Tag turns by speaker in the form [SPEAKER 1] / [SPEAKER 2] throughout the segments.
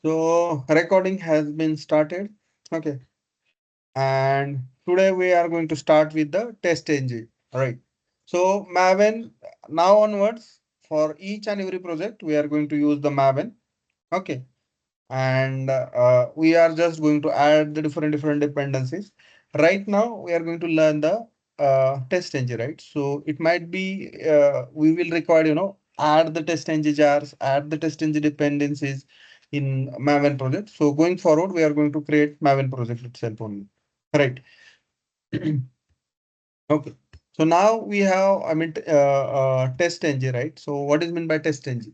[SPEAKER 1] So recording has been started. Okay. And today we are going to start with the testNg. All right. So Maven, now onwards, for each and every project, we are going to use the Maven. Okay. And we are just going to add the different dependencies. Right now, we are going to learn the testNg, right? So it might be we will require, add the testNg jars, add the testNg dependencies in Maven project. So going forward, we are going to create Maven project itself only. Right. Okay. So now we have, testNg, right? So what is meant by testNg?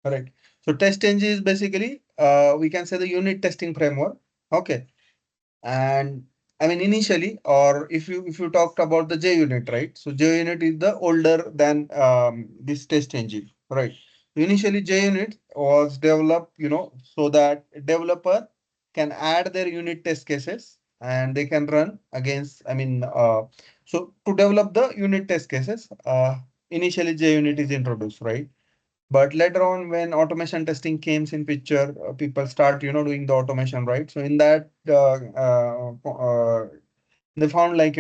[SPEAKER 1] All right. So testNg is basically, we can say the unit testing framework. Okay. And I mean, initially, or if you talked about the JUnit, right? So JUnit is the older than this testNg, right? Initially, JUnit was developed, so that a developer can add their unit test cases and they can run against, so to develop the unit test cases, initially JUnit is introduced, right? But later on, when automation testing came in picture, people start, doing the automation, right? So in that, they found like,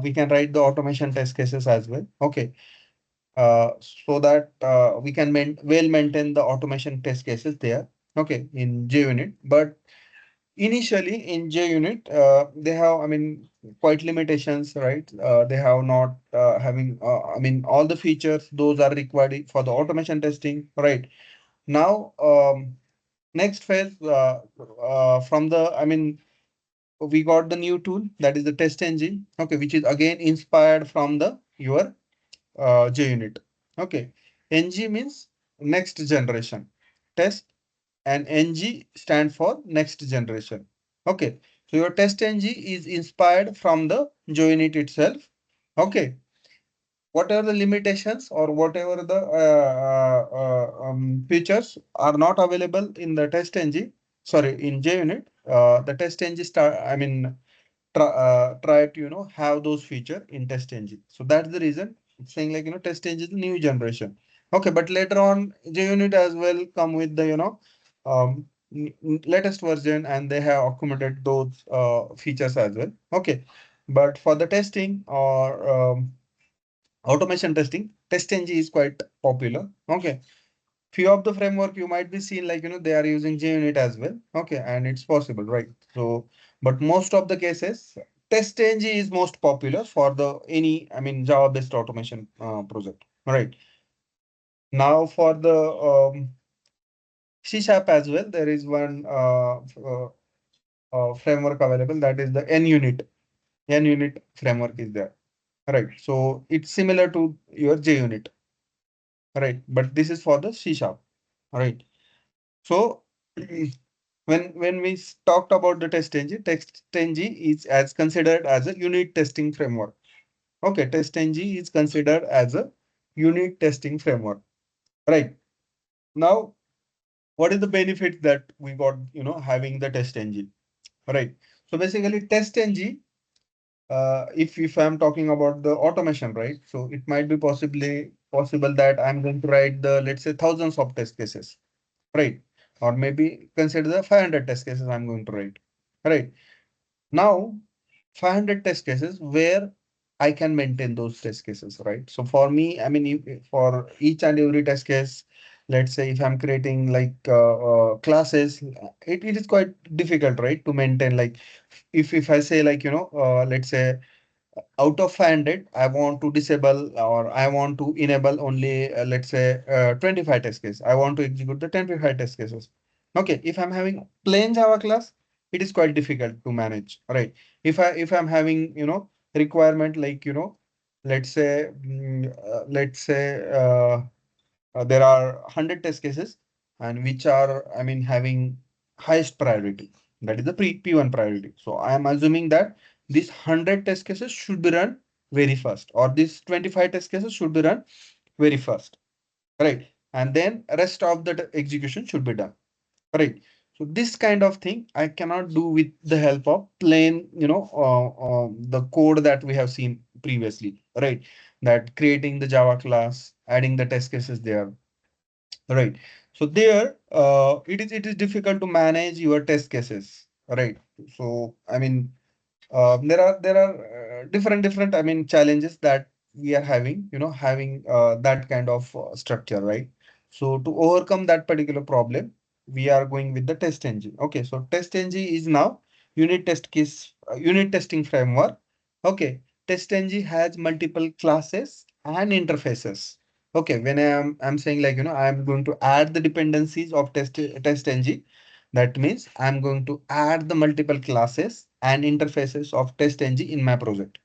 [SPEAKER 1] we can write the automation test cases as well. Okay. So that we can well maintain the automation test cases there. Okay, in JUnit. But initially in JUnit, they have, quite limitations, right? They have not having, all the features, those are required for the automation testing, right? Now, next phase from the, we got the new tool that is the testNg, okay, which is again inspired from the your JUnit. Okay, NG means next generation test, and NG stand for next generation. Okay, so your testNg is inspired from the JUnit itself. Okay, whatever the limitations or whatever the features are not available in the testNg, sorry, in JUnit, the testNg try to have those feature in testNg. So that's the reason it's saying like testNg is the new generation. Okay, but later on JUnit as well come with the latest version, and they have accommodated those features as well. Okay, but for the testing or automation testing, testng is quite popular. Okay, few of the framework you might be seeing like they are using JUnit as well. Okay, and it's possible, right? So but most of the cases testng is most popular for the any Java based automation project. All right, now for the C# as well, there is one framework available, that is the NUnit framework is there. Right, so it's similar to your JUnit. Right, but this is for the C#. Right. So when we talked about the testng is as considered as a unit testing framework. Okay, testng is considered as a unit testing framework. Right. Now, what is the benefit that we got, having the testng? Right. So basically testng, if I'm talking about the automation, right? So it might be possible that I'm going to write the, let's say, thousands of test cases, right? Or maybe consider the 500 test cases I'm going to write, right? Now, 500 test cases where I can maintain those test cases, right? So for me, for each and every test case, let's say if I'm creating like classes, it is quite difficult, right? To maintain, like if I say like, let's say out of 500, I want to disable or I want to enable only, let's say, 25 test cases. I want to execute the 25 test cases. Okay, if I'm having plain Java class, it is quite difficult to manage, right? If I'm having, requirement like, let's say, there are 100 test cases, and which are, having highest priority. That is the P1 priority. So I am assuming that these 100 test cases should be run very fast, or these 25 test cases should be run very fast, right? And then rest of the execution should be done, right? So this kind of thing I cannot do with the help of plain, the code that we have seen previously, right? That creating the Java class, adding the test cases there. Right. So there, it is difficult to manage your test cases, right? So I mean, there are different I mean challenges that we are having, having that kind of structure, right? So to overcome that particular problem, we are going with the testNg. Okay, so testNg is now unit testing framework. Okay, testNg has multiple classes and interfaces. Okay, when I'm saying, like, I'm going to add the dependencies of testNg. That means I'm going to add the multiple classes and interfaces of testNg in my project.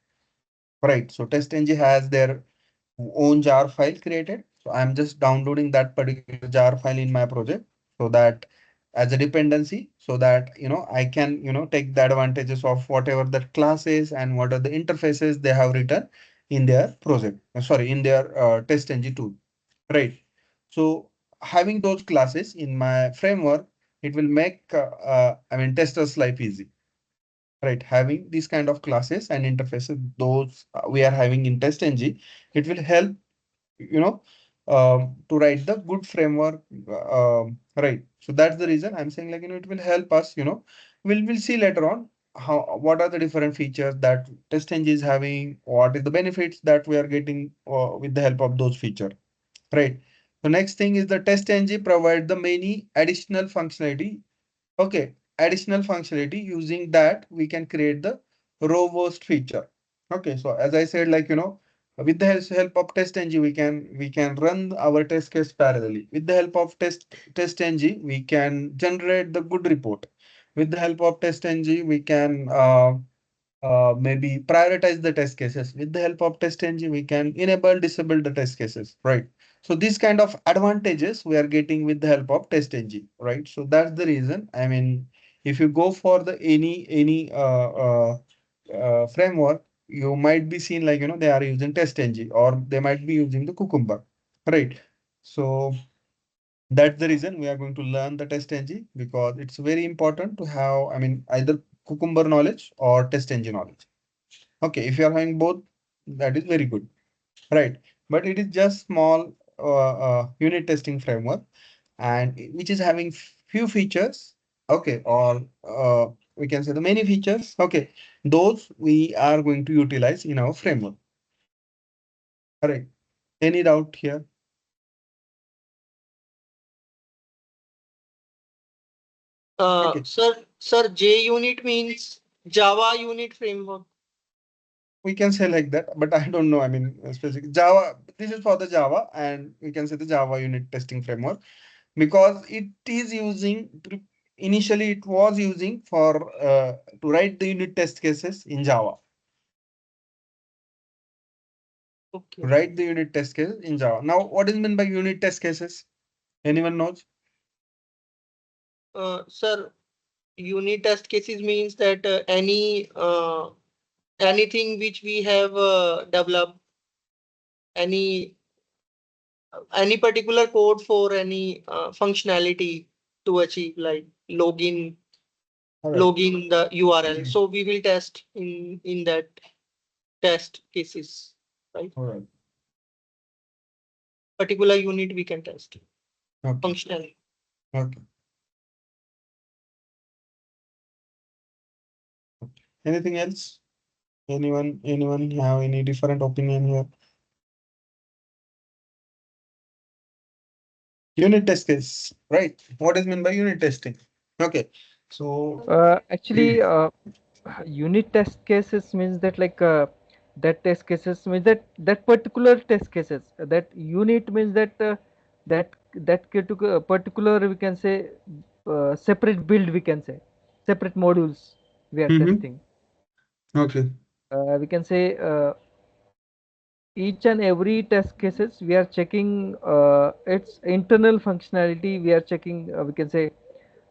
[SPEAKER 1] Right. So testNg has their own jar file created. So I'm just downloading that particular jar file in my project, so that as a dependency, so that I can take the advantages of whatever the classes and what are the interfaces they have written in their project. Sorry, in their testNg tool. Right. So having those classes in my framework, it will make I mean testers life easy. Right. Having these kind of classes and interfaces, those we are having in testNg, it will help you know to write the good framework. Right. So that's the reason I'm saying, like, it will help us. We'll see later on how what are the different features that testNg is having, what is the benefits that we are getting with the help of those features. Right. The next thing is the testNg provide the many additional functionality. Okay, additional functionality, using that we can create the robust feature. Okay, so as I said, like, with the help of testNg, we can run our test case parallelly. With the help of testNg, we can generate the good report. With the help of testNg, we can maybe prioritize the test cases. With the help of testNg, we can enable, disable the test cases, right? So these kind of advantages we are getting with the help of testNg, right? So that's the reason. I mean, if you go for the any framework, you might be seen, like, they are using testNg, or they might be using the Cucumber, right? So that's the reason we are going to learn the testNg, because it's very important to have, I mean, either Cucumber knowledge or testNg knowledge. Okay, if you are having both, that is very good, right? But it is just small unit testing framework, and which is having few features. Okay, or we can say the many features. Okay, those we are going to utilize in our framework. All right. Any doubt here? Okay,
[SPEAKER 2] Sir, JUnit means Java Unit Framework.
[SPEAKER 1] we can say like that, but I don't know. I mean, specific Java. This is for the Java, and we can say the Java unit testing framework, because it is using initially it was using for to write the unit test cases in Java. To
[SPEAKER 2] Okay.
[SPEAKER 1] write the unit test cases in Java. Now, what is meant by unit test cases? Anyone knows?
[SPEAKER 2] Sir, unit test cases means that anything which we have developed, any any particular code for any functionality to achieve, like
[SPEAKER 1] All right.
[SPEAKER 2] login the URL. So we will test in that test cases, right?
[SPEAKER 1] All right.
[SPEAKER 2] Particular unit we can test
[SPEAKER 1] Okay.
[SPEAKER 2] functionality.
[SPEAKER 1] Okay. Anything else? Anyone have any different opinion here? Unit test case, right? What is meant by unit testing? Okay. So
[SPEAKER 3] Actually, unit test cases means that, like, that test cases means that that particular test cases, that unit means that particular, we can say, separate build, we can say, separate modules we are
[SPEAKER 1] mm-hmm.
[SPEAKER 3] testing.
[SPEAKER 1] Okay.
[SPEAKER 3] We can say, each and every test cases we are checking its internal functionality. We are checking, we can say,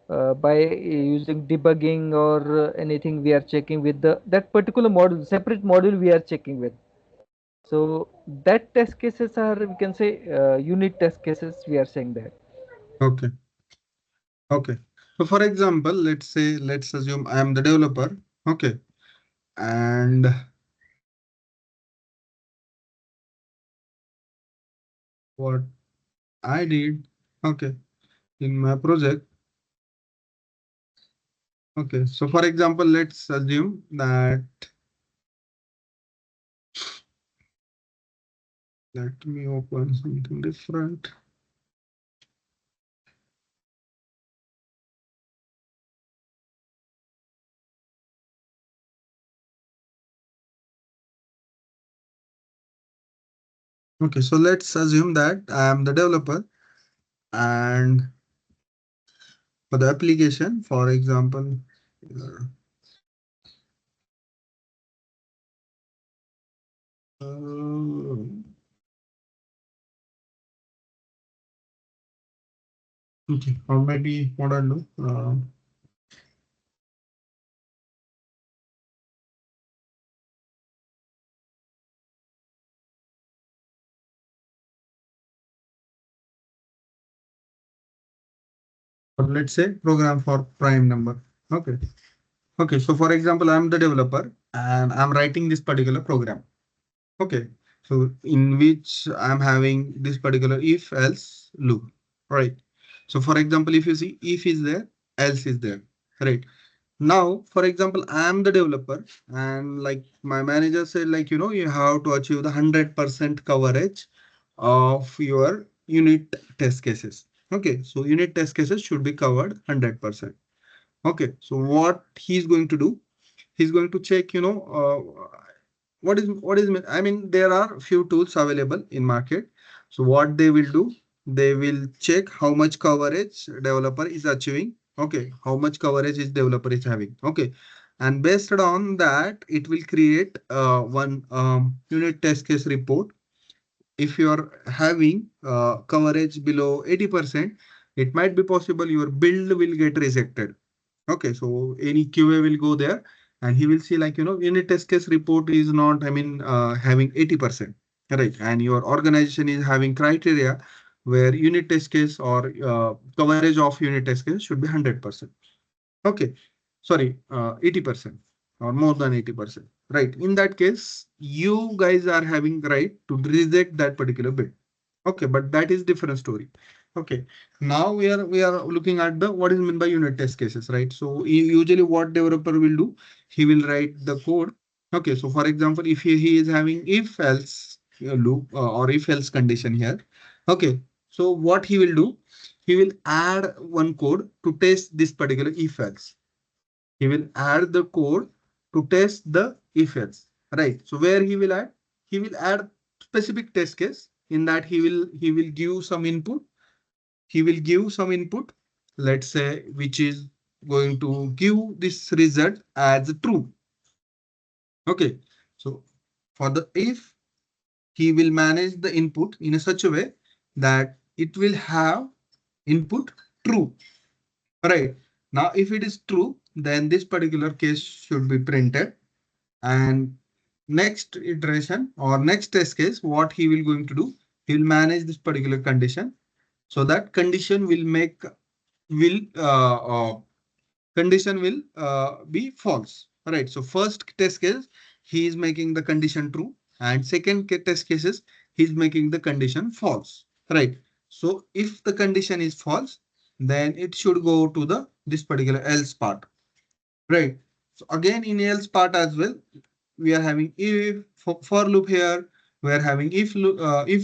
[SPEAKER 3] by using debugging or anything, we are checking with the that particular module, separate module we are checking with. So that test cases are, we can say, unit test cases, we are saying that.
[SPEAKER 1] Okay. Okay. So for example, let's assume I am the developer. Okay. And what I did, okay. in my project. Okay, so for example, let's assume that let me open something different. Okay, so let's assume that I am the developer, and for the application, for example, okay, or maybe what I'll do. But let's say program for prime number. Okay. Okay. So for example, I'm the developer and I'm writing this particular program. Okay. So in which I'm having this particular if else loop. Right. So for example, if you see if is there, else is there. Right. Now, for example, I am the developer and like my manager said, like, you have to achieve the 100% coverage of your unit test cases. Okay, so unit test cases should be covered 100%. Okay, so what he's going to do, he's going to check, I mean, there are few tools available in market. So what they will do, they will check how much coverage developer is achieving. Okay, how much coverage is developer is having. Okay, and based on that, it will create one unit test case report. If you are having coverage below 80%, it might be possible your build will get rejected. Okay, so any QA will go there and he will see like, unit test case report is not, I mean, having 80%, right? And your organization is having criteria where unit test case or coverage of unit test case should be 100%. Okay, sorry, 80% or more than 80%, right? In that case, you guys are having right to reject that particular bid. Okay, but that is different story. Okay, now we are looking at the what is meant by unit test cases, right? So usually what developer will do, he will write the code. Okay, so for example, if he is having if else loop or if else condition here. Okay, so what he will do, he will add one code to test this particular if else. He will add the code to test the if else, right? So where he will add specific test case. In that he will give some input. He will give some input, let's say, which is going to give this result as true. Okay, so for the if, he will manage the input in a such a way that it will have input true. Right. Now, if it is true, then this particular case should be printed. And next iteration or next test case, what he will going to do, he will manage this particular condition. So that condition will be false. Right. So first test case, he is making the condition true, and second test cases, he's making the condition false. Right. So if the condition is false, then it should go to the this particular else part. Right. So again, in else part as well, we are having if for loop here. We are having if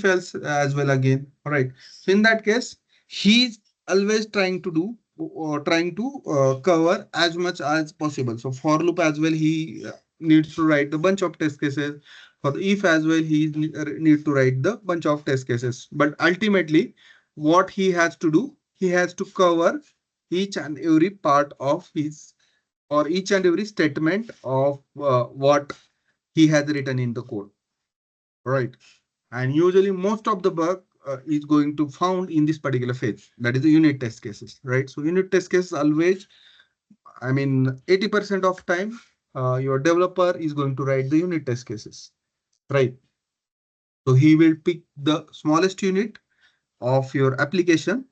[SPEAKER 1] else as well again. All right. So in that case, he's always trying to do or trying to cover as much as possible. So for loop as well, he needs to write the bunch of test cases. For the if as well, he need to write the bunch of test cases. But ultimately, what he has to do, he has to cover each and every part of his or each and every statement of what he has written in the code, right? And usually most of the bug is going to found in this particular phase, that is the unit test cases, right? So unit test cases always, I mean, 80% of time, your developer is going to write the unit test cases, right? So he will pick the smallest unit of your application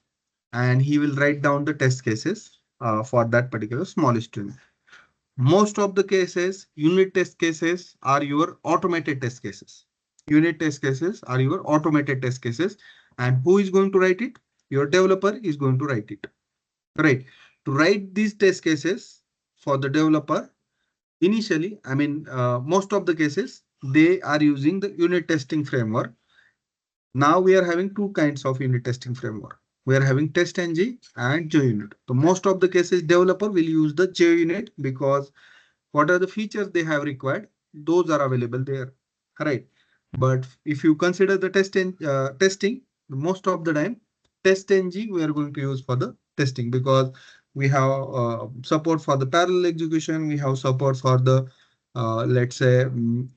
[SPEAKER 1] and he will write down the test cases for that particular smallest unit. Most of the cases, unit test cases are your automated test cases. Unit test cases are your automated test cases. And who is going to write it? your developer is going to write it. Right. To write these test cases for the developer, initially, most of the cases, they are using the unit testing framework. Now we are having two kinds of unit testing framework. We are having testNg and JUnit. So most of the cases, developer will use the JUnit because what are the features they have required, those are available there. Right. But if you consider the testing, most of the time, testNg we are going to use for the testing because we have support for the parallel execution. We have support for the let's say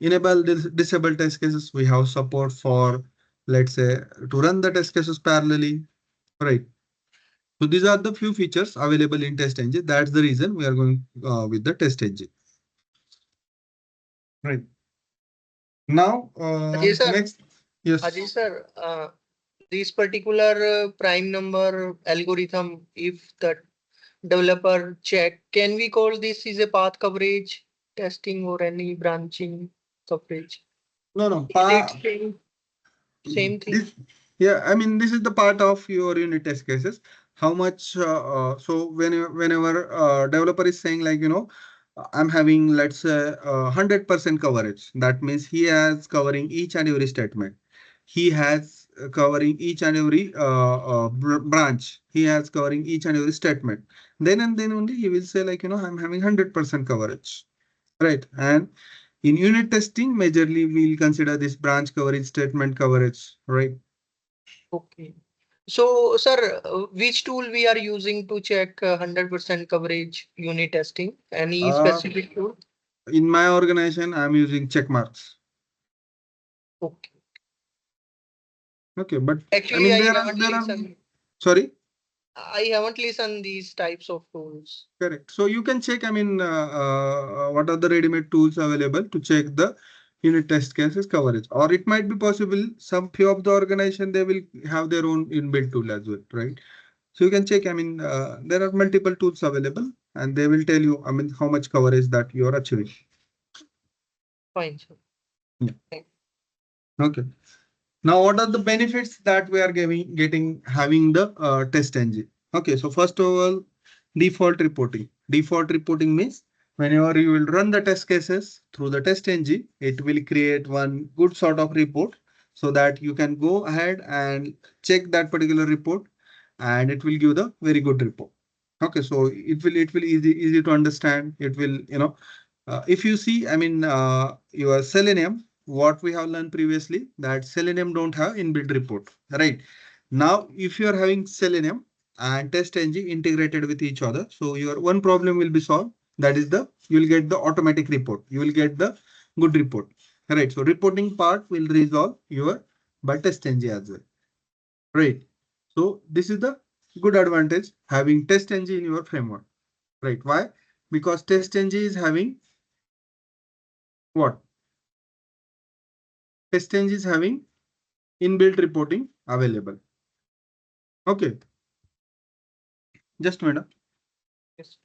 [SPEAKER 1] enable disable test cases. We have support for, let's say, to run the test cases parallelly. Right. So these are the few features available in testNg. That's the reason we are going with the testNg. Right. Now,
[SPEAKER 2] Ajay sir,
[SPEAKER 1] next, yes.
[SPEAKER 2] Ajay sir, this particular prime number algorithm, if the developer check, can we call this is a path coverage testing or any branching coverage?
[SPEAKER 1] No, no.
[SPEAKER 2] Is it same thing?
[SPEAKER 1] This, yeah, this is the part of your unit test cases. How much? So whenever developer is saying like, I'm having, let's say, 100% coverage. That means he has covering each and every statement. He has covering each and every branch. He has covering each and every statement. Then and then only he will say like, I'm having 100% coverage. Right. And in unit testing, majorly we'll consider this branch coverage, statement coverage, right?
[SPEAKER 2] Okay. So, sir, which tool we are using to check 100% coverage unit testing? Any specific tool?
[SPEAKER 1] In my organization, I'm using check marks.
[SPEAKER 2] Okay.
[SPEAKER 1] Okay, but
[SPEAKER 2] Actually, I
[SPEAKER 1] there
[SPEAKER 2] haven't
[SPEAKER 1] are,
[SPEAKER 2] listened.
[SPEAKER 1] sorry.
[SPEAKER 2] I haven't listened these types of tools.
[SPEAKER 1] Correct. So you can check, what are the ready-made tools available to check the unit test cases coverage, or it might be possible some few of the organization, they will have their own inbuilt tool as well, right? So you can check, there are multiple tools available and they will tell you, how much coverage that you are achieving.
[SPEAKER 2] Fine, sir.
[SPEAKER 1] Yeah. Okay. Now, what are the benefits that we are getting having the testNg? Okay, so first of all, default reporting. Default reporting means whenever you will run the test cases through the testNg, it will create one good sort of report so that you can go ahead and check that particular report and it will give the very good report. Okay, so it will easy to understand. It will, if you see, your Selenium, what we have learned previously, that Selenium don't have inbuilt report, right? Now, if you are having Selenium and testNg integrated with each other, so your one problem will be solved. That is you will get the automatic report. You will get the good report, right? So reporting part will resolve your by testNg as well, right? So this is the good advantage having testNg in your framework, right? Why? Because testNg is having what? testNg is having inbuilt reporting available. Okay, just a minute.
[SPEAKER 2] Yes.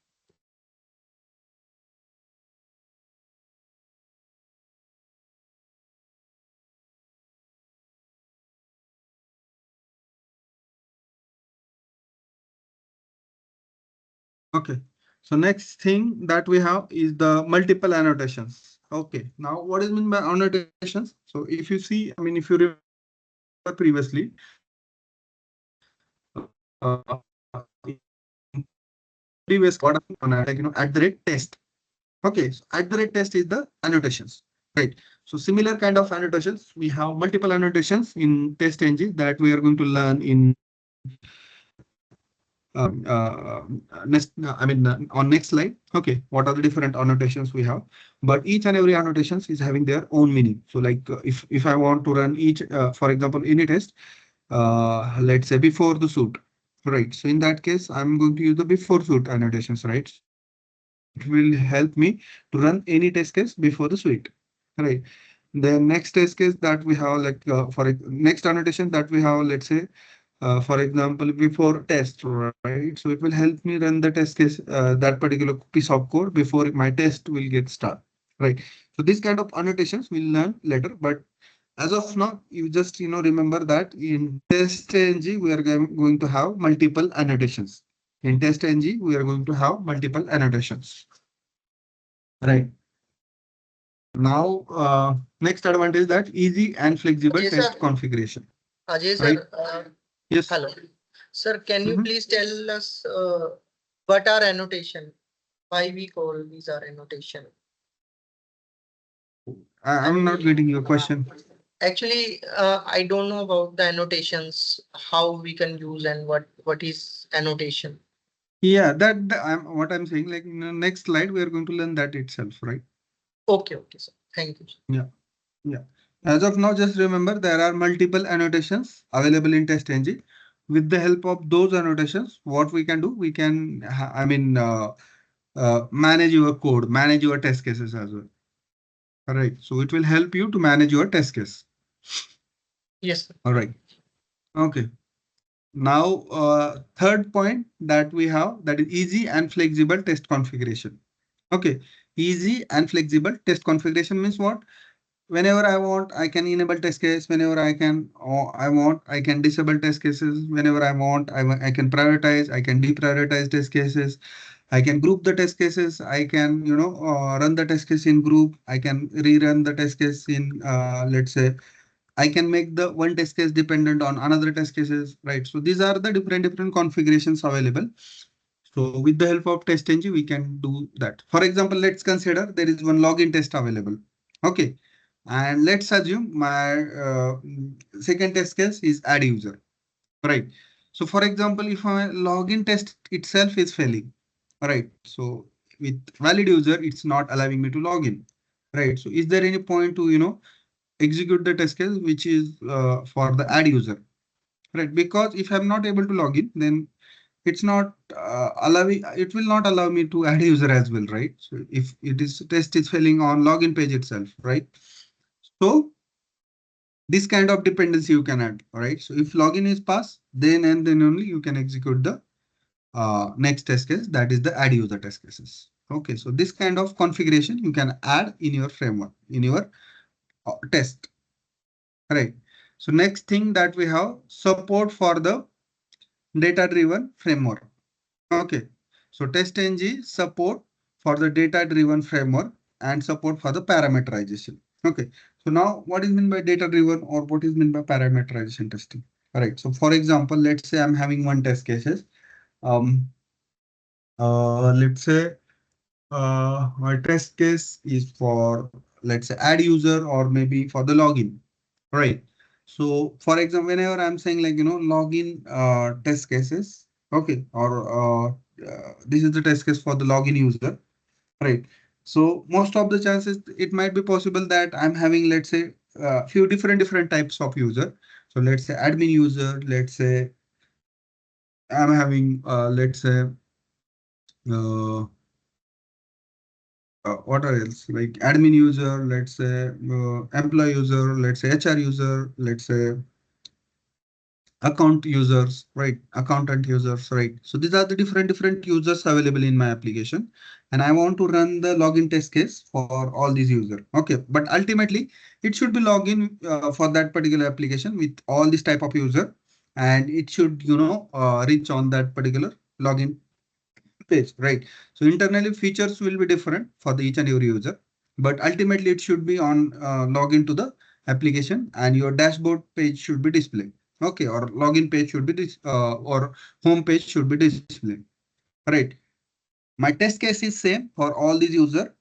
[SPEAKER 1] Okay, so next thing that we have is the multiple annotations. Okay, now what is mean by annotations? So if you see, if you remember previously, previous what on @test. Okay, so @test is the annotations, right? So similar kind of annotations, we have multiple annotations in testNg that we are going to learn in next, on next slide. Okay, what are the different annotations we have? But each and every annotations is having their own meaning. So like if I want to run each, for example, any test, let's say before the suit, right? So in that case, I'm going to use the before suit annotations, right? So it will help me to run any test case before the suite, right? The next test case that we have, like next annotation that we have, let's say, for example, before test, right? So it will help me run the test case, that particular piece of code before my test will get started, right? So this kind of annotations we'll learn later, but as of now, you just remember that in testNg we are going to have multiple annotations. In testNg we are going to have multiple annotations. Right. Now, next advantage that easy and flexible
[SPEAKER 2] Ajay sir,
[SPEAKER 1] test configuration.
[SPEAKER 2] Ajay
[SPEAKER 1] Right.
[SPEAKER 2] sir,
[SPEAKER 1] Yes.
[SPEAKER 2] hello. Sir, can you
[SPEAKER 1] Mhm.
[SPEAKER 2] please tell us what are annotation? Why we call these are annotation? I
[SPEAKER 1] I'm not
[SPEAKER 2] mean,
[SPEAKER 1] getting your question.
[SPEAKER 2] actually, I don't know about the annotations, how we can use and what is annotation.
[SPEAKER 1] Yeah, I'm what I'm saying. Like in the next slide, we are going to learn that itself, right?
[SPEAKER 2] Okay, okay, sir. Thank you.
[SPEAKER 1] Yeah, yeah. As of now, just remember there are multiple annotations available in testng. With the help of those annotations, what we can do, we can, manage your code, manage your test cases as well. All right. So it will help you to manage your test case.
[SPEAKER 2] Yes, sir.
[SPEAKER 1] All right. Okay. Now, third point that we have that is easy and flexible test configuration. Okay, easy and flexible test configuration means what? Whenever I want, I can enable test case. Whenever I want, I can disable test cases. Whenever I want, I can prioritize. I can deprioritize test cases. I can group the test cases. I can, run the test case in group. I can rerun the test case in, let's say, I can make the one test case dependent on another test cases, right? So these are the different configurations available. So with the help of testng, we can do that. For example, let's consider there is one login test available. Okay. And let's assume my second test case is add user, right? So for example, if my login test itself is failing, right? So with valid user, it's not allowing me to log in, right? So is there any point to, execute the test case which is for the add user, right? Because if I'm not able to log in, then it's not allowing, it will not allow me to add user as well, right? So if it is test is failing on login page itself, right? So this kind of dependency you can add, right? So if login is passed, then and then only you can execute the next test case, that is the add user test cases. Okay, so this kind of configuration you can add in your framework, in your test, right? So next thing that we have support for the data-driven framework. Okay, so testng support for the data-driven framework and support for the parameterization. Okay, so now what is meant by data-driven or what is meant by parameterization testing? All right, so for example, let's say I'm having one test cases. Um, let's say my test case is for, let's say, add user or maybe for the login, right? So for example, whenever I'm saying like, login test cases, okay, or this is the test case for the login user, right? So most of the chances it might be possible that I'm having, let's say, a few different types of user. So let's say admin user, let's say I'm having, let's say, uh, what else? Like admin user, let's say employee user, let's say HR user, let's say account users, right? Accountant users, right? So these are the different users available in my application, and I want to run the login test case for all these users. Okay, but ultimately it should be login for that particular application with all this type of user, and it should reach on that particular login page, right? So internally features will be different for the each and every user, but ultimately it should be on login to the application and your dashboard page should be displayed. Okay, or login page should be this or home page should be displayed, right? My test case is same for all these user.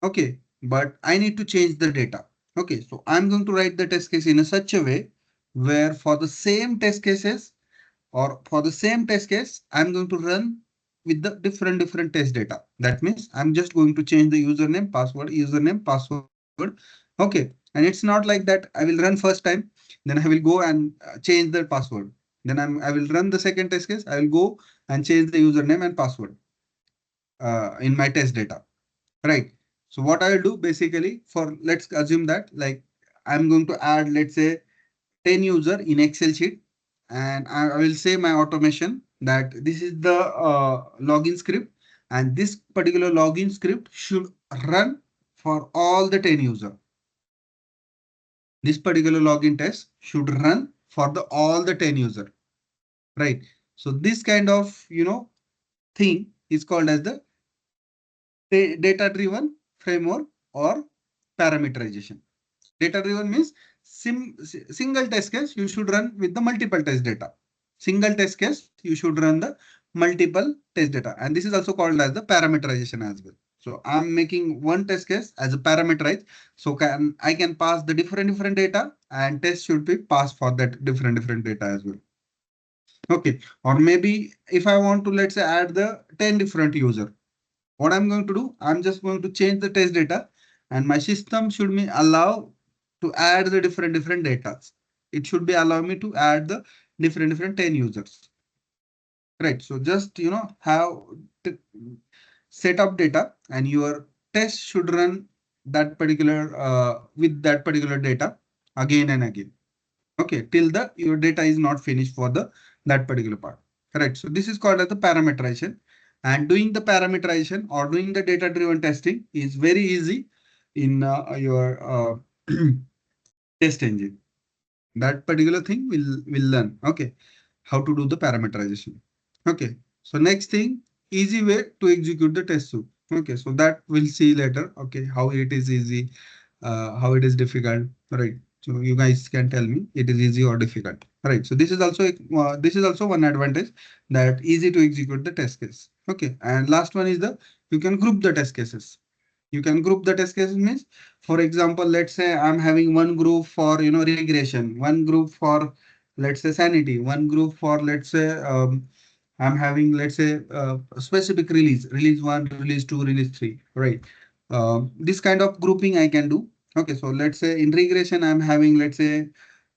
[SPEAKER 1] Okay, but I need to change the data. Okay, so I'm going to write the test case in a such a way where for the same test cases or for the same test case, I'm going to run with the different test data. That means I'm just going to change the username, password. Okay. And it's not like that. I will run first time, then I will go and change the password. Then I will run the second test case. I will go and change the username and password in my test data. Right. So what I will do basically for, let's assume that like I'm going to add, let's say 10 user in Excel sheet, and I will say my automation that this is the login script, and this particular login script should run for all the 10 user. This particular login test should run for the all the 10 user, right? So this kind of, thing is called as the data driven framework or parameterization. Data driven means single test case you should run with the multiple test data. Single test case you should run the multiple test data, and this is also called as the parameterization as well. So I'm making one test case as a parameterized, so I can pass the different data, and test should be passed for that different data as well. Okay, or maybe if I want to, let's say, add the 10 different user, what I'm going to do, I'm just going to change the test data, and my system should be allow to add the different data. It should be allow me to add the different 10 users. Right. So just, have to set up data, and your test should run that particular with that particular data again and again. Okay, till the your data is not finished for the that particular part. Correct. So this is called as the parameterization. And doing the parameterization or doing the data driven testing is very easy in your test engine. That particular thing will learn. Okay, how to do the parameterization. Okay, so next thing, easy way to execute the test suite. Okay, so that we'll see later. Okay, how it is easy, how it is difficult. Right. So you guys can tell me it is easy or difficult. Right. So this is also one advantage, that easy to execute the test case. Okay, and last one is the you can group the test cases. You can group the test cases means, for example, let's say I'm having one group for regression, one group for, let's say, sanity, one group for, let's say, I'm having, let's say, a specific release one, release two, release three, right? This kind of grouping I can do. Okay, so let's say in regression I'm having, let's say,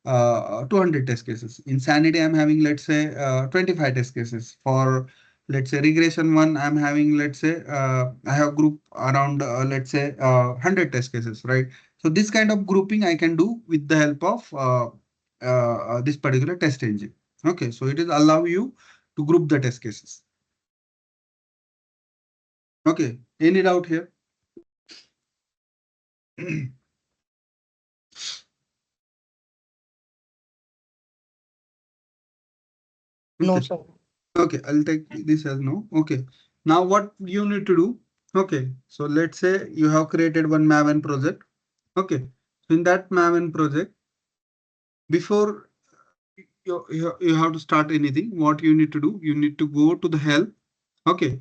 [SPEAKER 1] 200 test cases. In sanity I'm having, let's say, 25 test cases. For, let's say, regression one, I'm having, let's say, I have group around, let's say, 100 test cases, right? So this kind of grouping I can do with the help of this particular test engine. Okay, so it is allow you to group the test cases. Okay, any doubt here?
[SPEAKER 2] No,
[SPEAKER 1] Okay.
[SPEAKER 2] sir.
[SPEAKER 1] Okay, I'll take this as no. Okay. Now what you need to do? Okay, so let's say you have created one Maven project. Okay. So in that Maven project, before you have to start anything, what you need to do? You need to go to the help. Okay.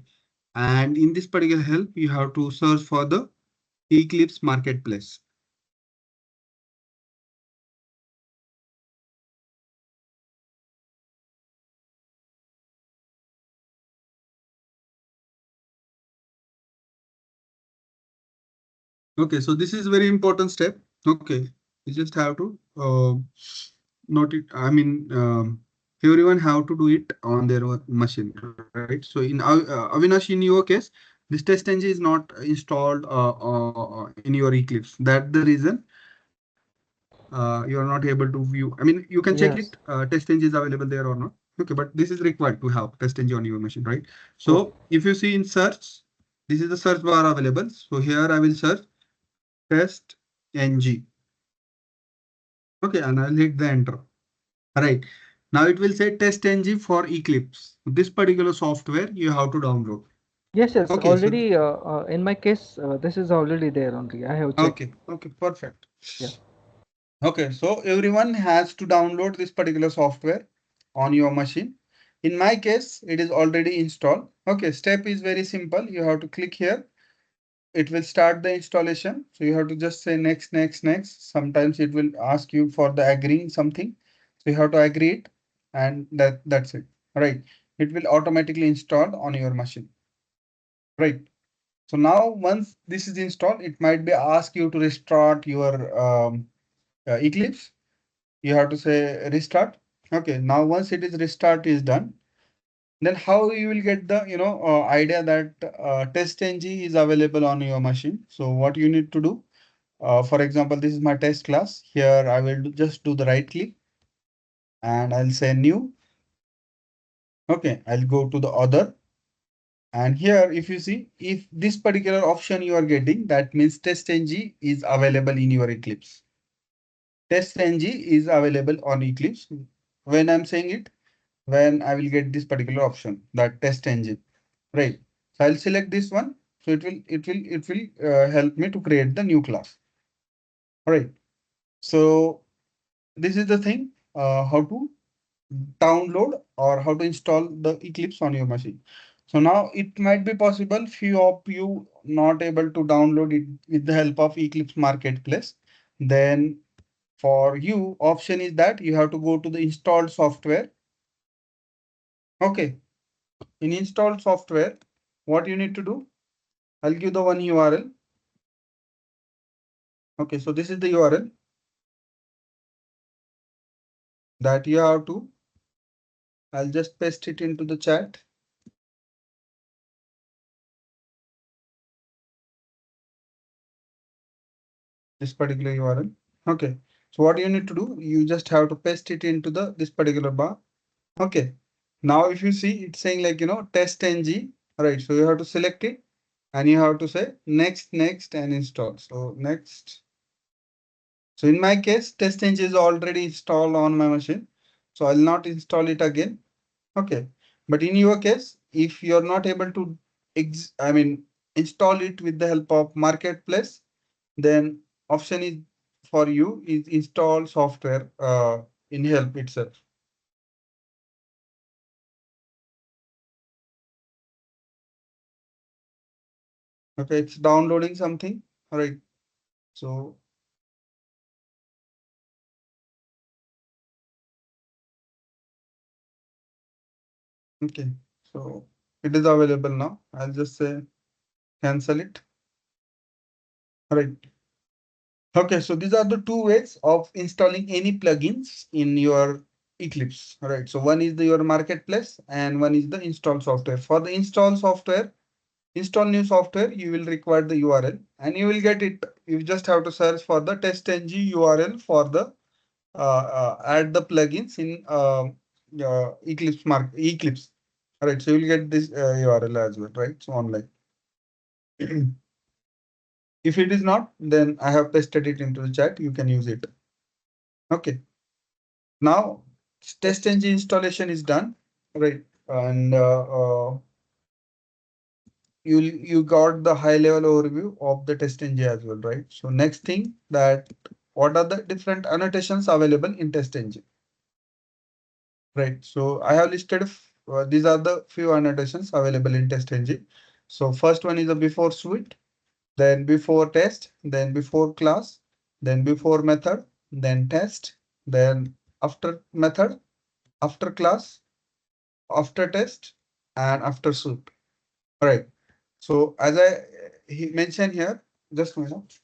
[SPEAKER 1] And in this particular help, you have to search for the Eclipse marketplace. Okay, so this is very important step. Okay, you just have to note it. I mean, everyone have to do it on their own machine, right? So in Avinash, in your case, this testng is not installed in your Eclipse. That's the reason you are not able to view. I mean, you can check it.
[SPEAKER 3] Yes.
[SPEAKER 1] Testng is available there or not. Okay, but this is required to have testng on your machine, right?
[SPEAKER 3] Okay.
[SPEAKER 1] So if you see in search, this is the search bar available. So here I will search testng. Okay, and I'll hit the enter. Right. Now it will say testng for Eclipse. This particular software you have to download.
[SPEAKER 3] Yes, yes.
[SPEAKER 1] Okay, so
[SPEAKER 3] Already, in my case, this is already there only. I have checked.
[SPEAKER 1] okay, perfect.
[SPEAKER 3] Yeah.
[SPEAKER 1] Okay, so everyone has to download this particular software on your machine. In my case, it is already installed. Okay, step is very simple. You have to click here. It will start the installation. So you have to just say next, next, next. Sometimes it will ask you for the agreeing something. So you have to agree it, and that's it. All right. It will automatically install on your machine. Right. So now once this is installed, it might be ask you to restart your Eclipse. You have to say restart. Okay. Now once it is restart is done, then how you will get the idea that testng is available on your machine. So what you need to do, for example, this is my test class. Here I will just do the right click and I'll say new. Okay, I'll go to the other. And here, if you see, if this particular option you are getting, that means testng is available in your Eclipse. testNg is available on Eclipse. When I'm saying it, when I will get this particular option, that test engine, right? So I'll select this one. So it will help me to create the new class. All right. So this is the thing, how to download or how to install the Eclipse on your machine. So now it might be possible few of you not able to download it with the help of Eclipse Marketplace. Then for you, option is that you have to go to the installed software. Okay. In installed software, what you need to do? I'll give the one URL. Okay, so this is the URL that you have to. I'll just paste it into the chat. This particular URL. Okay. So what you need to do, you just have to paste it into the this particular bar. Okay. Now if you see, it's saying like testNg. Right. So you have to select it and you have to say next, next and install. So next. So in my case, testNg is already installed on my machine. So I'll not install it again. Okay. But in your case, if you're not able to install it with the help of marketplace, then option is for you is install software in help itself. Okay, it's downloading something. All right. So okay. So it is available now. I'll just say cancel it. All right. Okay, so these are the two ways of installing any plugins in your Eclipse. All right. So one is your marketplace and one is the install software. For the install software, install new software, you will require the URL and you will get it. You just have to search for the testng URL for the add the plugins in Eclipse. All right. So you'll get this URL as well, right? So online. If it is not, then I have pasted it into the chat. You can use it. Okay. Now testng installation is done, right? And you got the high level overview of the testng as well, right? So next thing, that what are the different annotations available in testng, right? So I have listed these are the few annotations available in testng. So first one is the before suite, then before test, then before class, then before method, then test, then after method, after class, after test, and after suite. All right. So as I he mentioned here, just a minute.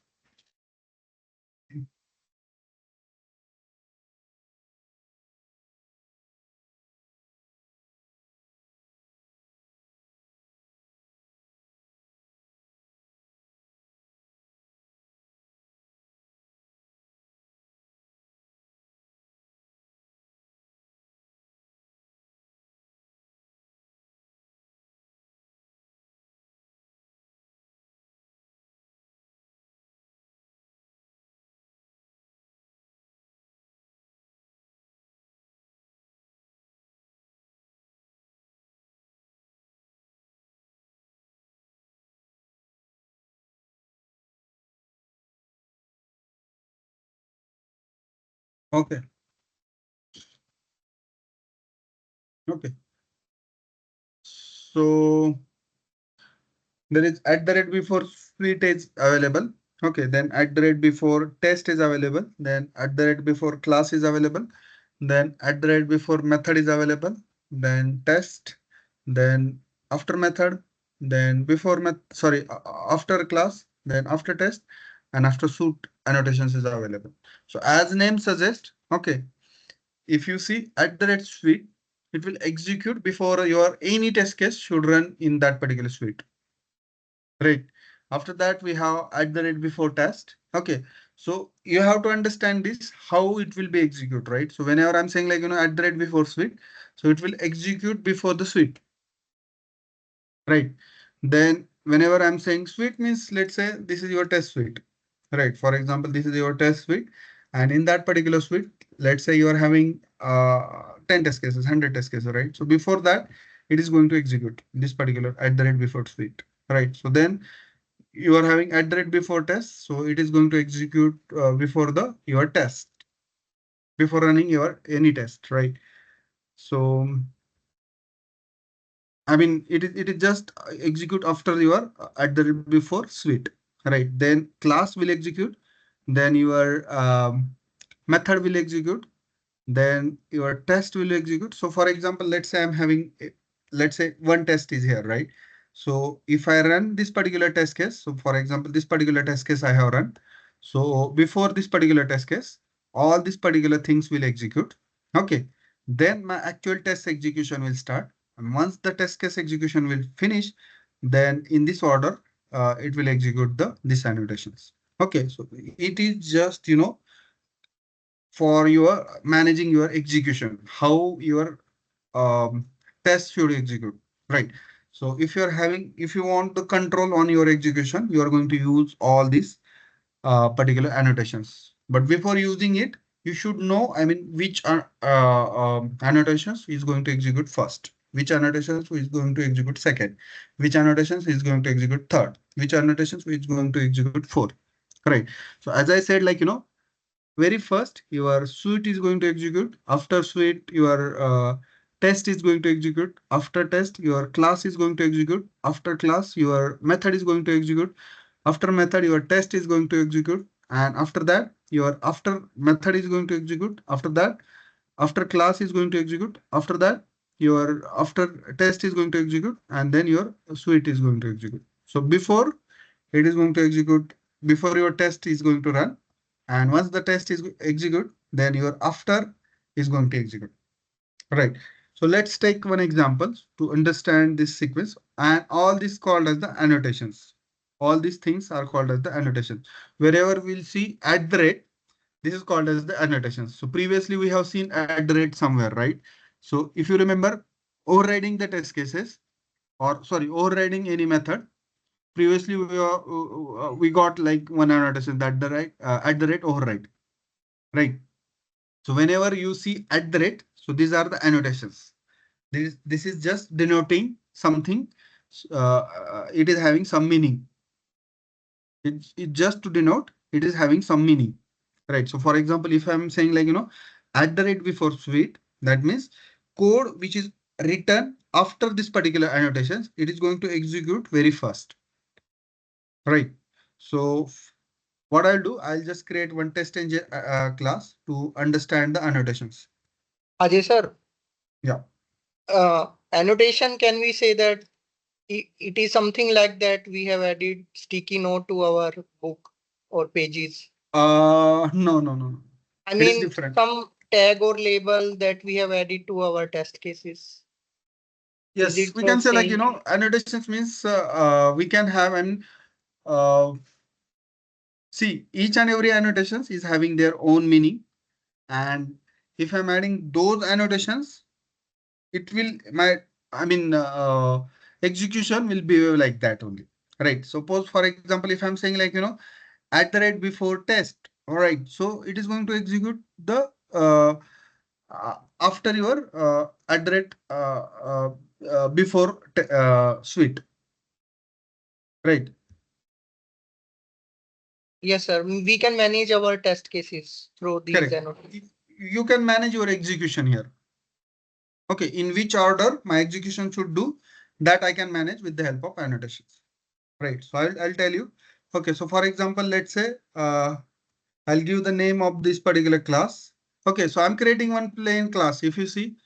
[SPEAKER 1] Okay. Okay. So there is at the rate before suite is available. Okay. Then at the rate before test is available. Then at the rate before class is available. Then at the rate before method is available. Then test. Then after method. Then before after class. Then after test. And after suite annotations is available. So as name suggests, okay. If you see at the rate suite, it will execute before your any test case should run in that particular suite. Right. After that, we have at the rate before test. Okay. So you have to understand this, how it will be executed, right? So whenever I'm saying like, at the rate before suite, so it will execute before the suite, right? Then whenever I'm saying suite means, let's say this is your test suite, right? For example, this is your test suite And in that particular suite, let's say you are having 10 test cases, 100 test cases, right? So before that, it is going to execute this particular at the rate before suite, right? So then you are having at the rate before test, so it is going to execute before the your test, before running your any test, right? So I mean, it is just execute after your at the rate before suite, right? Then class will execute, then your method will execute, then your test will execute. So for example, let's say I'm having, let's say one test is here, right? So if I run this particular test case, so for example, this particular test case I have run. So before this particular test case, all these particular things will execute. Okay. Then my actual test execution will start. And once the test case execution will finish, then in this order, it will execute these annotations. Okay. So it is just, for your managing your execution, how your um, test should execute, right? So if you want the control on your execution, you are going to use all these particular annotations. But before using it, you should know, I mean, which are annotations is going to execute first, which annotations is going to execute second, which annotations is going to execute third, which annotations is going to execute fourth, right? So as I said, like, very first your suite is going to execute, after suite your test is going to execute, after test your class is going to execute, after class your method is going to execute, after method your test is going to execute, and after that your after method is going to execute, after that after class is going to execute, after that your after test is going to execute, and then your suite is going to execute. So before it is going to execute, before your test is going to run, and once the test is execute, then your after is going to execute, right? So let's take one example to understand this sequence, and all this called as the annotations. All these things are called as the annotations. Wherever we'll see at the rate, this is called as the annotations. So previously we have seen at the rate somewhere, right? So if you remember, overriding the test cases, or sorry, overriding any method, previously we got like one annotation that the right at the rate override, right? So whenever you see at the rate, so these are the annotations. This is just denoting something. It is having some meaning. It just to denote it is having some meaning, right? So for example, if I'm saying like, at the rate before suite, that means code which is written after this particular annotations, it is going to execute very fast, right? So what I'll do, I'll just create one testNg class to understand the annotations.
[SPEAKER 2] Ajay sir,
[SPEAKER 1] Yeah.
[SPEAKER 2] annotation, can we say that it is something like that we have added sticky note to our book or pages?
[SPEAKER 1] No, no, no, no.
[SPEAKER 2] I
[SPEAKER 1] It is
[SPEAKER 2] mean,
[SPEAKER 1] different.
[SPEAKER 2] some tag or label that we have added to our test cases. Is
[SPEAKER 1] Yes,
[SPEAKER 2] it
[SPEAKER 1] we
[SPEAKER 2] the
[SPEAKER 1] can say like,
[SPEAKER 2] same?
[SPEAKER 1] annotations means we can have an see, each and every annotations is having their own meaning. And if I'm adding those annotations, it will I mean execution will be like that only, right? Suppose for example, if I'm saying like, at the rate before test, all right, so it is going to execute the after your at the rate before suite, right?
[SPEAKER 2] Yes, sir. We can manage our test cases through these
[SPEAKER 1] Correct.
[SPEAKER 2] annotations.
[SPEAKER 1] You can manage your execution here. Okay, in which order my execution should do, that I can manage with the help of annotations. Right. So I'll tell you. Okay. So for example, let's say I'll give the name of this particular class. Okay. So I'm creating one plain class. If you see,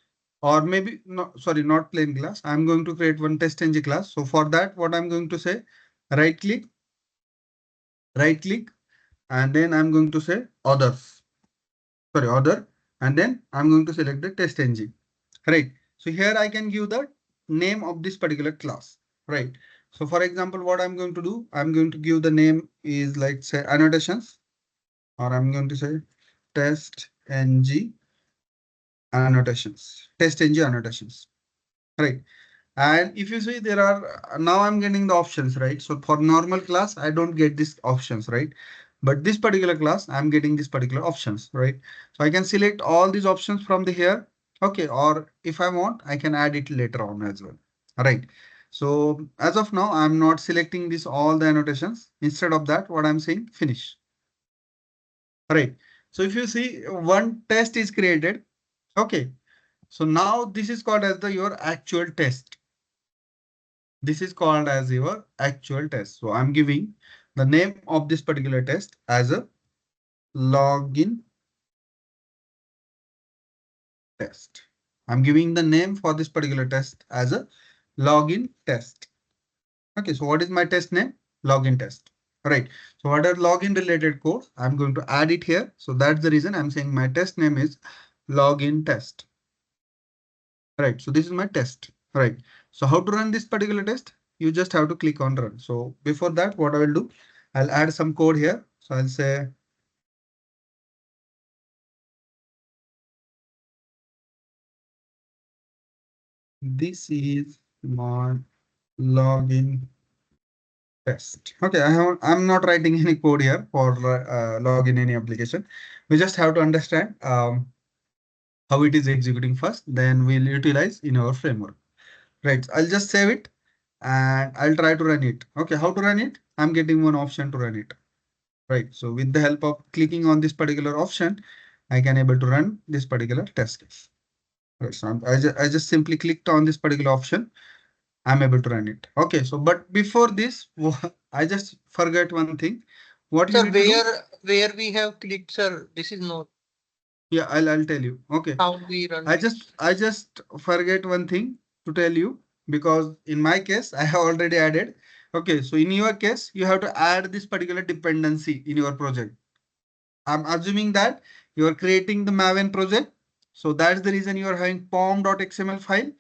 [SPEAKER 1] or maybe no, sorry, not plain class. I'm going to create one testng class. So for that, what I'm going to say, right click, and then I'm going to say others. Sorry, other, and then I'm going to select the testng. Right. So here I can give the name of this particular class. Right. So for example, what I'm going to do, I'm going to give the name is like say annotations, or I'm going to say testng annotations. Right. And if you see there are now I'm getting the options, right? So for normal class, I don't get these options, right? But this particular class, I'm getting this particular options, right? So I can select all these options from the here. Okay, or if I want, I can add it later on as well. All right. So as of now, I'm not selecting this all the annotations. Instead of that, what I'm saying, finish. All right. So if you see one test is created. Okay. So now this is called as the your actual test. This is called as your actual test. So I'm giving the name of this particular test as a login test. I'm giving the name for this particular test as a login test. Okay, so what is my test name? Login test. All right. So what are login related code? I'm going to add it here. So that's the reason I'm saying my test name is login test. All right. So this is my test. All right. So how to run this particular test? You just have to click on run. So before that, what I will do, I'll add some code here. So I'll say this is my login test. Okay, I'm not writing any code here for login any application. We just have to understand how it is executing first, then we'll utilize in our framework. Right, I'll just save it and I'll try to run it. Okay, how to run it? I'm getting one option to run it. Right, so with the help of clicking on this particular option, I can able to run this particular test case. Right, so I just simply clicked on this particular option. I'm able to run it. Okay, so but before this, I just forget one thing. What you
[SPEAKER 2] Sir,
[SPEAKER 1] need to do?
[SPEAKER 2] where we have clicked, sir, this is not
[SPEAKER 1] Yeah, I'll tell you. Okay.
[SPEAKER 2] how we run this.
[SPEAKER 1] I just forget one thing to tell you because in my case I have already added. Okay, so in your case you have to add this particular dependency in your project. I'm assuming that you are creating the Maven project. So that's the reason you are having pom.xml file.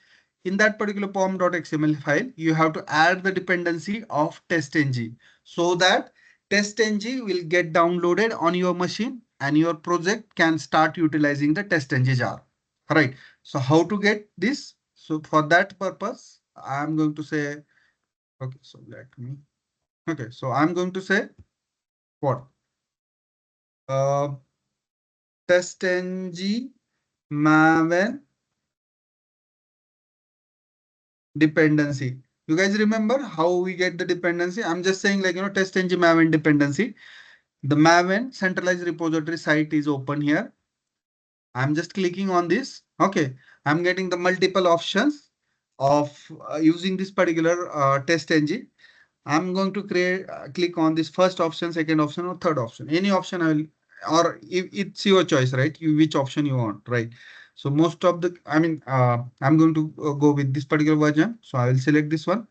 [SPEAKER 1] In that particular pom.xml file, you have to add the dependency of testng so that testng will get downloaded on your machine and your project can start utilizing the testng jar. All right. So how to get this? So for that purpose, I'm going to say, okay, so let me, okay, so I'm going to say what? Uh, testng Maven dependency. You guys remember how we get the dependency? I'm just saying like, testng Maven dependency. The Maven centralized repository site is open here. I'm just clicking on this. Okay. I'm getting the multiple options of using this particular testng. I'm going to click on this first option, second option, or third option. Any option I will, or if it's your choice, right? Which option you want, right? So most of the, I'm going to go with this particular version. So I will select this one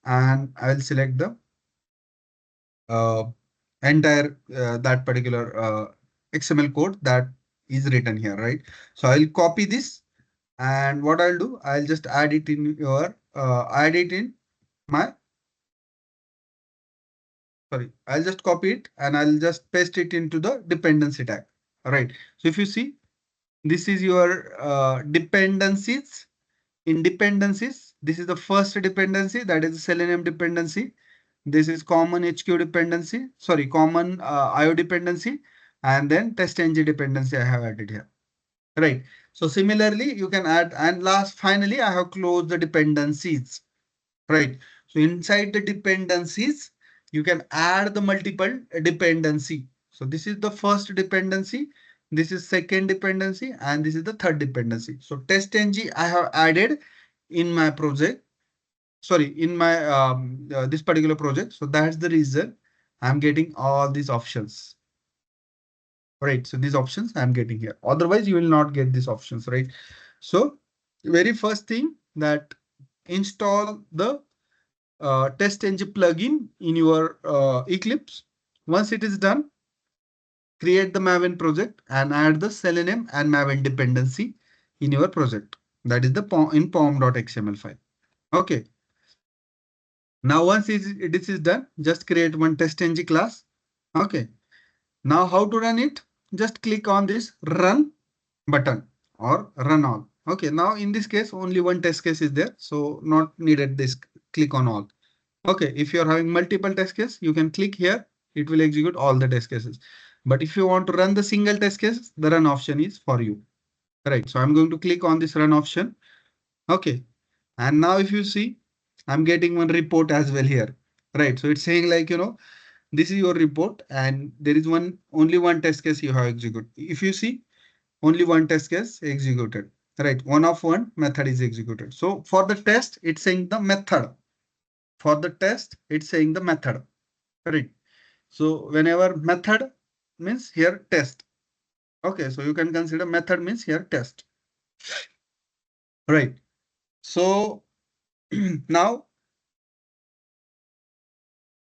[SPEAKER 1] and I will select the uh, entire that particular XML code that is written here, right? So I'll copy this and what I'll do, I'll just add it in add it in my sorry, I'll just copy it and I'll just paste it into the dependency tag. All right. So if you see, this is your dependencies. In dependencies, this is the first dependency, that is the Selenium dependency. This is common HQ dependency, sorry, common IO dependency, and then testng dependency I have added here. Right. So similarly, you can add, and last, finally, I have closed the dependencies. Right. So inside the dependencies, you can add the multiple dependency. So this is the first dependency. This is second dependency and this is the third dependency. So testng I have added in my project. Sorry, in my this particular project. So that's the reason I'm getting all these options. Right. So these options I'm getting here. Otherwise, you will not get these options, right? So very first thing that install the testng plugin in your Eclipse. Once it is done, create the Maven project and add the Selenium and Maven dependency in your project. That is the in pom.xml file. Okay. Now once this is done, just create one testng class. Okay. Now how to run it? Just click on this run button or run all. Okay. Now in this case, only one test case is there. So not needed this click on all. Okay, if you're having multiple test cases, you can click here it will execute all the test cases. But if you want to run the single test case, the run option is for you. Right. So I'm going to click on this run option. Okay. And now if you see, I'm getting one report as well here. Right. So it's saying like, this is your report and there is only one test case you have executed. If you see, only one test case executed. Right. One of one method is executed. So for the test, it's saying the method. For the test, it's saying the method. Right. So whenever method means here test. Okay. So you can consider method means here test. Right. So now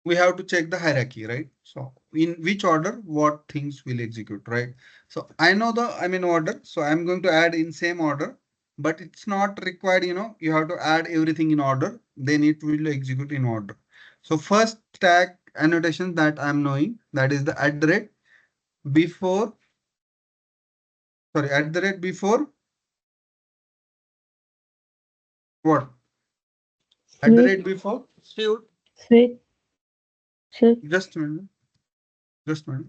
[SPEAKER 1] we have to check the hierarchy, right? So in which order, what things will execute, right? So I know I'm in order, so I'm going to add in same order, but it's not required, you have to add everything in order, then it will execute in order. So first tag annotation that I'm knowing, that is the before, before what?
[SPEAKER 4] Sweet,
[SPEAKER 1] Before,
[SPEAKER 2] Suit.
[SPEAKER 4] sweet, sweet.
[SPEAKER 1] just a minute, just a minute.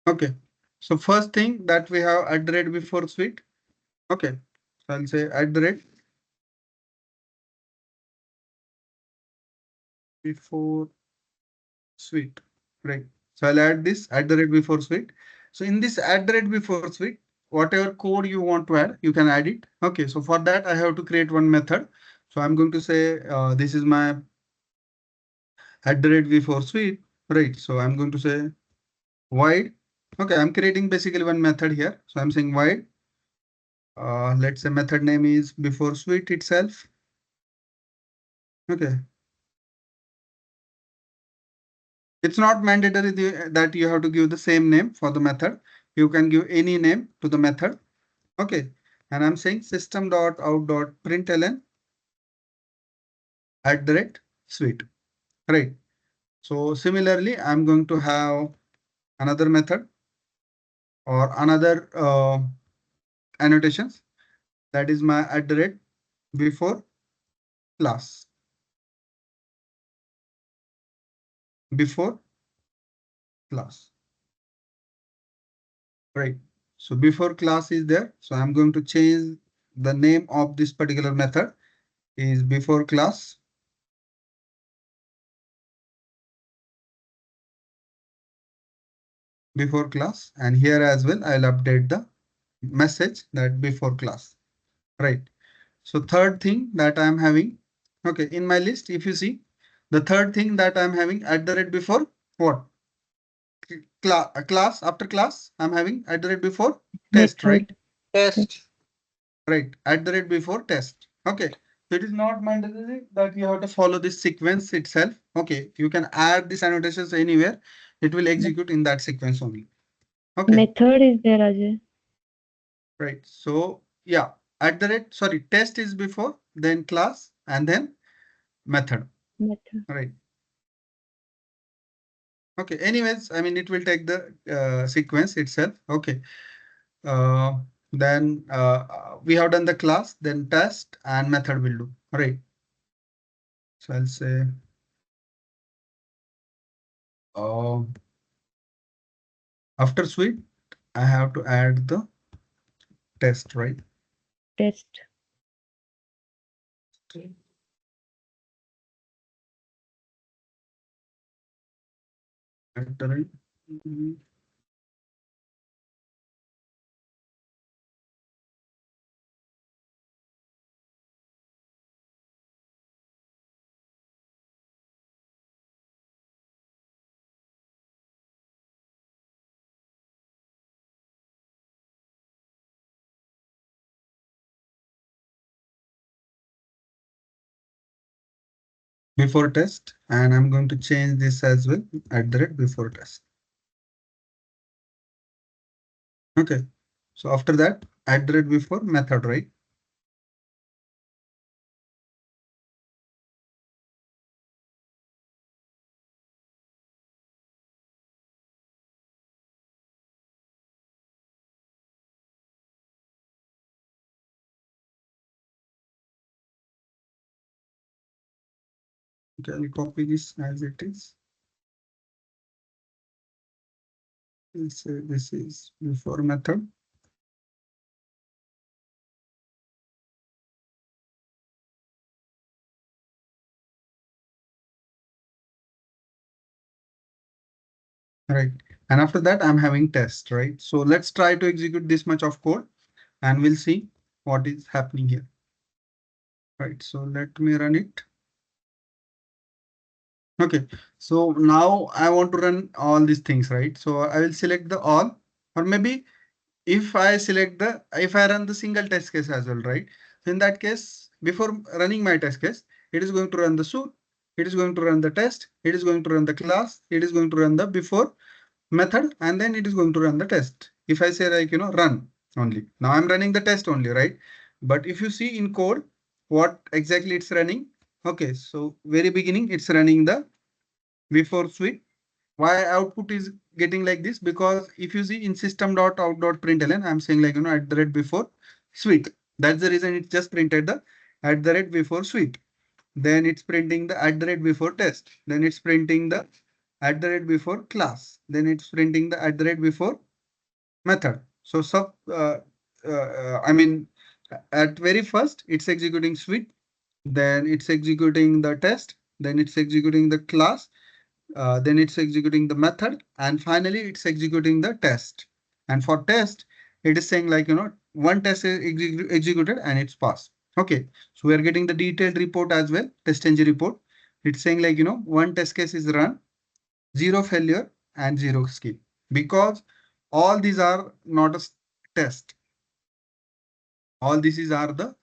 [SPEAKER 1] Okay. So first thing that we have before suite. Okay. So I'll say before suite. Right. So I'll add this before suite. So in this before suite, whatever code you want to add, you can add it. Okay. So for that, I have to create one method. So I'm going to say this is my before suite. Right. So I'm going to say void. Okay. I'm creating basically one method here. So I'm saying void. Let's say method name is before suite itself. Okay. It's not mandatory that you have to give the same name for the method. You can give any name to the method. Okay. And I'm saying system.out.println @suite. Right. So similarly, I'm going to have another method or another annotations. That is my before class. Before class. Right. So before class is there. So I'm going to change the name of this particular method is before class. Before class, and here as well I'll update the message that before class. Right. So third thing that I'm having, okay, in my list, if you see the third thing that I'm having before what? Class after class, I'm having before test, right?
[SPEAKER 4] Method.
[SPEAKER 2] Test.
[SPEAKER 1] Right. Before test. Okay. So it is not mandatory that you have to follow this sequence itself. Okay. You can add these annotations anywhere. It will execute in that sequence only. Okay.
[SPEAKER 4] Method is there, Ajay.
[SPEAKER 1] Right. So yeah, sorry, test is before, then class, and then method.
[SPEAKER 4] Method.
[SPEAKER 1] Right. Okay. Anyways, I mean, it will take the sequence itself. Okay. Uh, then we have done the class, then test and method will do. Right. So I'll say uh, after suite, I have to add the test, right?
[SPEAKER 4] Test.
[SPEAKER 1] At the right. Before test, and I'm going to change this as well before test. Okay. So after that, before method, right? Okay, I'll copy this as it is. We'll say this is before method. Right. And after that, I'm having test, right? So let's try to execute this much of code and we'll see what is happening here. Right. So let me run it. Okay. So now I want to run all these things, right? So I will select the all, or maybe if I select if I run the single test case as well, right? So in that case, before running my test case, it is going to run the suit, it is going to run the test, it is going to run the class, it is going to run the before method, and then it is going to run the test. If I say like, run only, now I'm running the test only, right? But if you see in code, what exactly it's running. Okay, so very beginning, it's running the before suite. Why output is getting like this? Because if you see in system.out.println, I'm saying like, at the rate before suite. That's the reason it's just printed the at the rate before suite. Then it's printing the at the rate before test. Then it's printing the at the rate before class. Then it's printing the at the rate before method. So I mean, at very first it's executing suite, then it's executing the test, then it's executing the class, then it's executing the method, and finally it's executing the test. And for test, it is saying like, one test is executed and it's passed. Okay, so we are getting the detailed report as well, testNg report. It's saying like, one test case is run, zero failure and zero skill, because all these are not a test. All these are the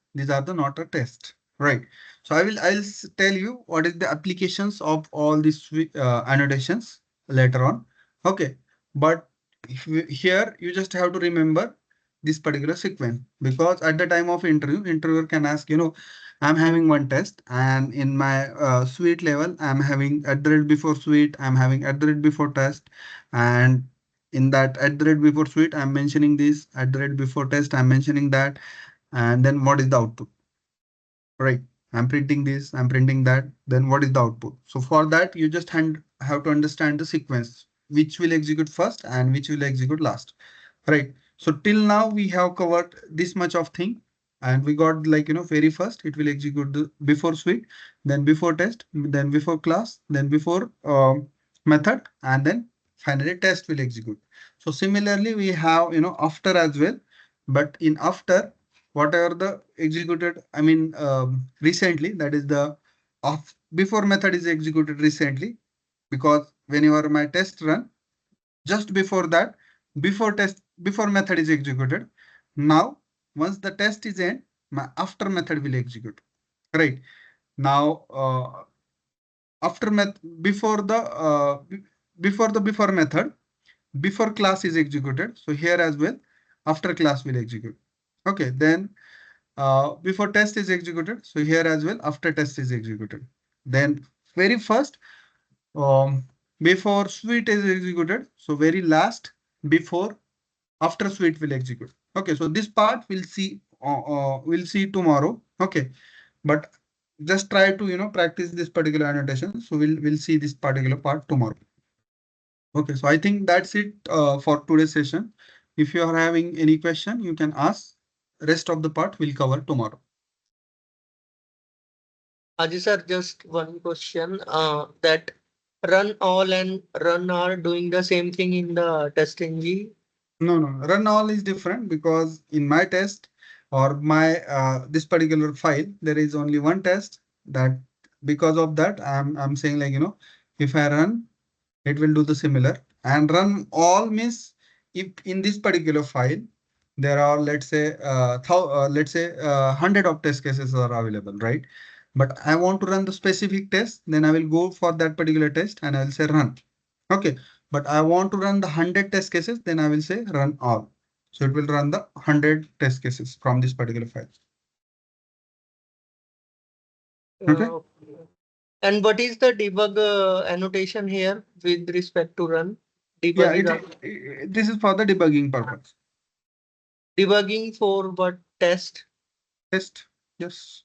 [SPEAKER 1] not a test, right? So I'll tell you what is the applications of all these annotations later on. Okay, but here you just have to remember this particular sequence, because at the time of interview, interviewer can ask, I'm having one test, and in my suite level, I'm having at the rate before suite, I'm having at the rate before test, and in that at the rate before suite, I'm mentioning this, at the rate before test, I'm mentioning that, and then what is the output, right? I'm printing this, I'm printing that, then what is the output? So for that, you just have to understand the sequence, which will execute first and which will execute last, right? So till now we have covered this much of thing, and we got like, very first it will execute the before suite, then before test, then before class, then before method, and then finally test will execute. So similarly we have, after as well, but in after, whatever the executed, I mean, recently, that is the of before method is executed recently, because whenever my test run, just before that, before method is executed. Now, once the test is end, my after method will execute. Right. Now, after before the before method, before class is executed. So here as well, after class will execute. Okay, then before test is executed. So here as well, after test is executed. Then very first, um, before suite is executed. So very last, before after suite will execute. Okay, so this part we'll see tomorrow. Okay, but just try to practice this particular annotation. So we'll see this particular part tomorrow. Okay, so I think that's it for today's session. If you are having any question, you can ask. Rest of the part we'll cover tomorrow.
[SPEAKER 2] Aji sir, just one question. That run all and run are doing the same thing in the testNg.
[SPEAKER 1] No, run all is different, because in my test or my this particular file, there is only one test. That because of that, I'm saying like, if I run, it will do the similar. And run all means, if in this particular file there are, let's say, let's say 100 of test cases are available, right? But I want to run the specific test, then I will go for that particular test and I will say run. Okay, but I want to run the 100 test cases, then I will say run all. So it will run the 100 test cases from this particular file. Okay.
[SPEAKER 2] And what is the debug annotation here with respect to run?
[SPEAKER 1] Yeah,
[SPEAKER 2] Debugging,
[SPEAKER 1] this is for the debugging purpose.
[SPEAKER 2] debugging for what test?
[SPEAKER 1] Test, yes.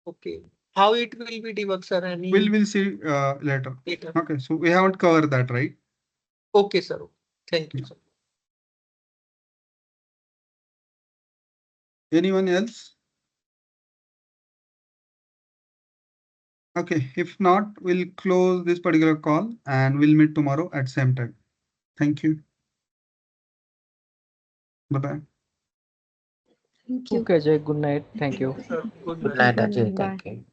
[SPEAKER 2] Okay. How it will be debugged, sir? Any
[SPEAKER 1] We'll see later.
[SPEAKER 2] later?
[SPEAKER 1] Okay, so we haven't covered that, right?
[SPEAKER 2] Okay, sir. Thank you,
[SPEAKER 1] Yeah.
[SPEAKER 2] sir.
[SPEAKER 1] Anyone else? Okay, if not, we'll close this particular call and we'll meet tomorrow at same time. Thank you. Bye-bye.
[SPEAKER 4] Thank you.
[SPEAKER 3] Okay, Jay, good night. Thank you.
[SPEAKER 2] Sir, good
[SPEAKER 5] Good
[SPEAKER 2] night.
[SPEAKER 5] night, Ajay.
[SPEAKER 4] Bye.
[SPEAKER 5] Thank you.